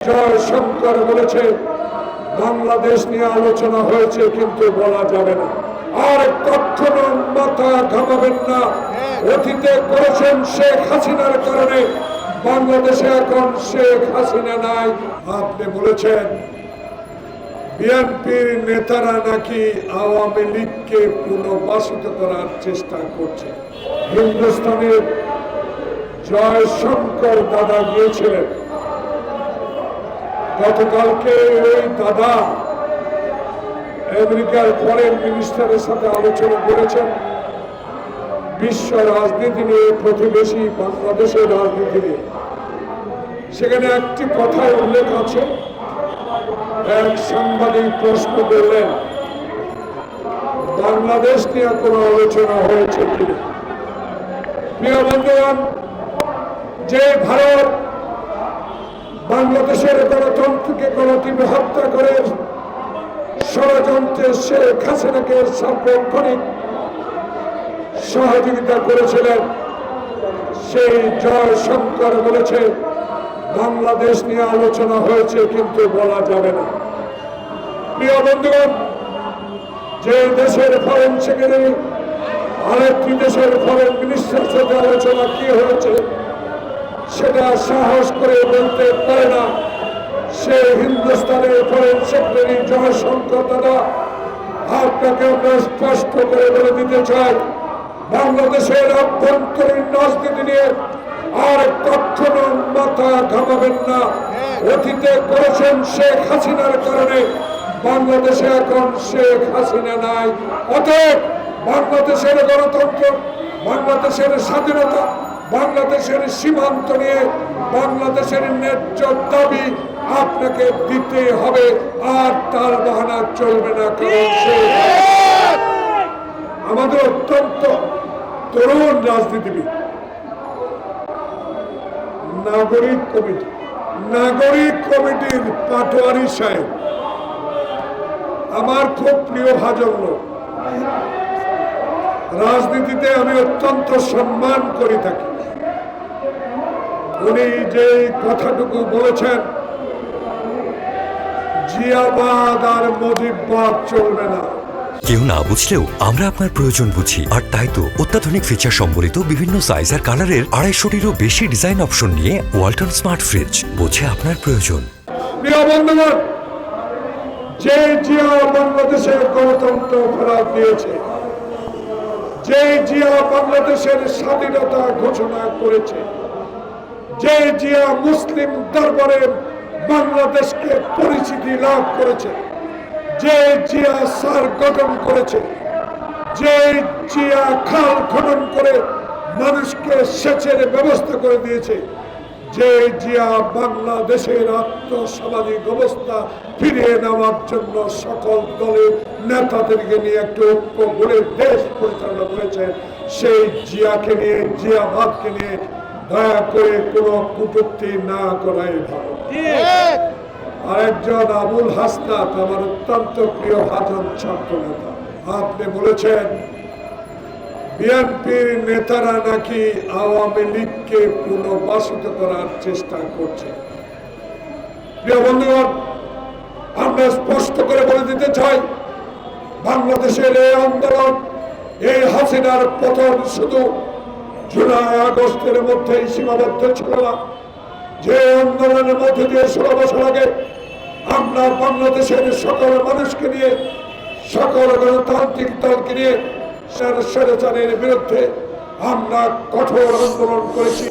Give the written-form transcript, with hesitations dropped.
জয়শঙ্কর বলেছে বাংলাদেশ নিয়ে আলোচনা হয়েছে কিন্তু বলা যাবে না। আর কখনো মাথা ঘামাবেন না। অতীতে করেছেন শেখ হাসিনার কারণে, বাংলাদেশে এখন শেখ হাসিনা নাই। আপনি বলেছেন বিএনপির নেতারা নাকি আওয়ামী লীগকে পুনর্বাসিত করার চেষ্টা করছে। হিন্দুস্তানের জয়শঙ্কর দাদা গিয়েছিলেন। গতকালকে ওই দাদা আমেরিকার ফরেন মিনিস্টারের সাথে আলোচনা করেছেন বিশ্ব রাজনীতি নিয়ে, প্রতিবেশী বাংলাদেশের রাজনীতি নিয়ে। সেখানে একটি কথার উল্লেখ আছে। এক সাংবাদিক প্রশ্ন করলেন বাংলাদেশ নিয়ে কোনো আলোচনা হয়েছে কিনা। প্রিয় বন্ধুগণ, যে ভারত বাংলাদেশের গণতন্ত্রকে গণতীব্র হত্যা করে ষড়যন্ত্রে শেখ হাসিনাকে সার্বক্ষণিক সহযোগিতা করেছিলেন, সেই জয়শঙ্কর বলেছে বাংলাদেশ নিয়ে আলোচনা হয়েছে কিন্তু বলা যাবে না। প্রিয় বন্ধুগণ, যে দেশের ফরেন সেক্রেটারি আরেকটি দেশের ফরেন মিনিস্টার সাথে আলোচনা কি হয়েছে সেটা সাহস করে বলতে পারে না, সে হিন্দুস্তানের ফরেন সেক্রেটারি জয়শঙ্কর দাদা। আপনাকে আমরা স্পষ্ট করে বলে দিতে চাই, বাংলাদেশের অভ্যন্তরীণ রাজনীতি নিয়ে আর কখনো মাথা ঘামাবেন না। অতীতে করেছেন শেখ হাসিনার কারণে, বাংলাদেশে এখন শেখ হাসিনা নাই। অতএব বাংলাদেশের গণতন্ত্র, বাংলাদেশের স্বাধীনতা, বাংলাদেশের সীমান্ত নিয়ে বাংলাদেশের ন্যায্য দাবি আপনাকে দিতে হবে, আর তার বাহানা চলবে না। কারণ আমাদের অত্যন্ত তরুণ রাজনীতিবিদ, নাগরিক কমিটির পাটোয়ারি সাহেব আমার খুব প্রিয় ভাজন লোক। রাজনীতিতে আমি অত্যন্ত সম্মান করে থাকি। উনি যে কথাটুকু বলেছেন, জিয়াবাদ আর মুজিববাদ চলবে না। কেউ না বুঝলেও আমরা আপনার প্রয়োজন বুঝি, আর তাই তো অত্যাধুনিক ফিচার সম্বলিত বিভিন্ন সাইজ আর কালারের 250-টিরও বেশি ডিজাইন অপশন নিয়ে ওয়ালটন স্মার্ট ফ্রিজ বোঝে আপনার প্রয়োজন। প্রিয় বন্ধুগণ, যে জিয়া বাংলাদেশের গণতন্ত্র ফেরত দিয়েছে, যে জিয়া বাংলাদেশের স্বাধীনতা ঘোষণা করেছে, যে জিয়া মুসলিম দরবারে বাংলাদেশকে পরিচিতি লাভ করেছে, যে জিয়া সার গঠন করেছে, যে জিয়া খাল খনন করে মানুষকে সেচের ব্যবস্থা করে দিয়েছে, যে জিয়া বাংলাদেশের আর্থসামাজিক অবস্থা ফিরিয়ে নেওয়ার জন্য সকল দলের নেতাদেরকে নিয়ে একটু ঐক্য গড়ে দেশ পরিচালনা করেছেন, সেই জিয়াকে নিয়ে, জিয়াবাদকে নিয়ে দয়া করে কোনো কটূক্তি না করাই ভালো। আরেকজন আবুল হাসনাত, আমার অত্যন্ত প্রিয় ভাজন ছাত্র নেতা, আপনি বলেছেন বিএনপির নেতারা নাকি আওয়ামী লীগকে পুনর্বাসিত করার চেষ্টা করছে। প্রিয় বন্ধুগণ, আমরা স্পষ্ট করে বলে দিতে চাই, বাংলাদেশের এই আন্দোলন, এই হাসিনার পতন শুধু জুলাই আগস্টের মধ্যেই সীমাবদ্ধ ছিল না। যে আন্দোলনের মধ্যে দিয়ে 16 বছর আগে আমরা বাংলাদেশের সকল মানুষকে নিয়ে, সকল গণতান্ত্রিক দলকে নিয়ে স্বৈরাচারের বিরুদ্ধে আমরা কঠোর আন্দোলন করেছি।